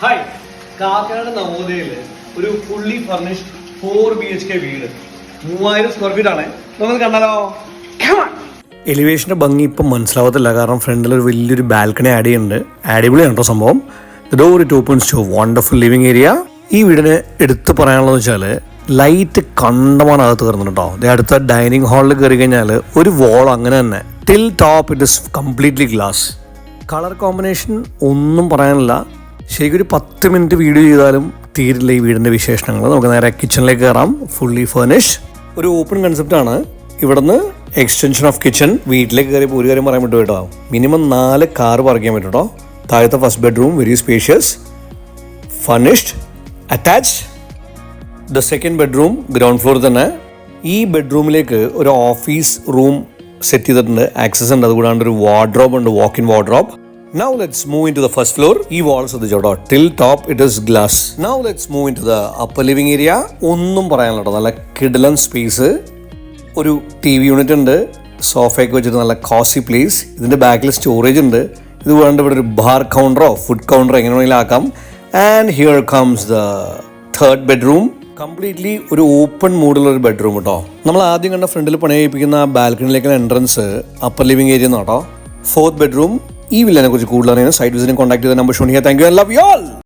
Hi, Kakkanad നവോദയയില് ഒരു fully furnished 4 BHK വീട് 3000 square feet ആണ്. നമുക്ക് കണ്ടാലോ? എലിവേഷൻ്റെ ഭംഗി ഇപ്പം മനസ്സിലാവത്തില്ല, കാരണം ഫ്രണ്ടിൽ ഒരു വലിയൊരു ബാൽക്കണി ആഡ് ചെയ്യുന്നുണ്ട്. അടിപൊളിയാണ് കേട്ടോ സംഭവം. Door it opens to wonderful living area. ഈ വീടിന് എടുത്ത് പറയാനുള്ളത് വെച്ചാൽ ലൈറ്റ് കണ്ടമാനകത്ത് കയറുന്നുണ്ട് കേട്ടോ. അടുത്ത ഡൈനിങ് ഹാളിൽ കയറി കഴിഞ്ഞാൽ ഒരു വോൾ അങ്ങനെ തന്നെ till top it is completely glass. Colour combination ഒന്നും പറയാനില്ല. ശരിക്കും ഒരു 10 മിനിറ്റ് വീഡിയോ ചെയ്താലും തീരില്ല ഈ വീടിൻ്റെ വിശേഷണങ്ങൾ. നമുക്ക് നേരെ കിച്ചണിലേക്ക് കയറാം. ഫുള്ളി ഫർണിഷ്ഡ് ഒരു ഓപ്പൺ കൺസെപ്റ്റാണ്. ഇവിടുന്ന് എക്സ്റ്റൻഷൻ ഓഫ് കിച്ചൺ. വീട്ടിലേക്ക് കയറിയപ്പോൾ ഒരു കാര്യം പറയാൻ പറ്റും കേട്ടോ, മിനിമം 4 കാർ പാർക്ക് ചെയ്യാൻ പറ്റും കേട്ടോ. താഴത്തെ first bedroom very spacious, furnished, attach. The second bedroom ground floor തന്നെ. ഈ ബെഡ്റൂമിലേക്ക് ഒരു ഓഫീസ് റൂം സെറ്റ് ചെയ്തിട്ടുണ്ട്, ആക്സസ് ഉണ്ട്. അതുകൂടാണ്ട് ഒരു വാർഡ്രോബ് ഉണ്ട്, walk in wardrobe. Now let's move into the first floor. ഈ walls ശ്രദ്ധിച്ചോട്ടോ, till top it is glass. Now let's move into the upper living area. ഒന്നും പറയാനില്ല കേട്ടോ, നല്ല കിടിലൻ സ്പേസ്. ഒരു TV യൂണിറ്റ് ഉണ്ട്, സോഫയൊക്കെ വെച്ചിട്ട് നല്ല കോസി പ്ലേസ്. ഇതിൻ്റെ ബാക്കിൽ സ്റ്റോറേജ് ഉണ്ട്. ഇത് വേണ്ട ഇവിടെ ഒരു ബാർ കൗണ്ടറോ ഫുഡ് കൗണ്ടറോ എങ്ങനെ വേണമെങ്കിലും ആക്കാം. And here comes the third bedroom. Completely ഒരു ഓപ്പൺ മൂഡുള്ള ഒരു ബെഡ്റൂം കേട്ടോ. നമ്മൾ ആദ്യം കണ്ട ഫ്രണ്ടിൽ പണിയിപ്പിക്കുന്ന ബാൽക്കണിയിലേക്കുള്ള എൻട്രൻസ് അപ്പർ ലിവിംഗ് ഏരിയ കേട്ടോ. Fourth bedroom. ഈ വില്ലനെ കുറിച്ച് കൂടുതൽ അറിയാൻ സൈറ്റ് വിസിറ്റിംഗ് കോൺടാക്ട് ചെയ്ത number Sean here. Thank you and love you all.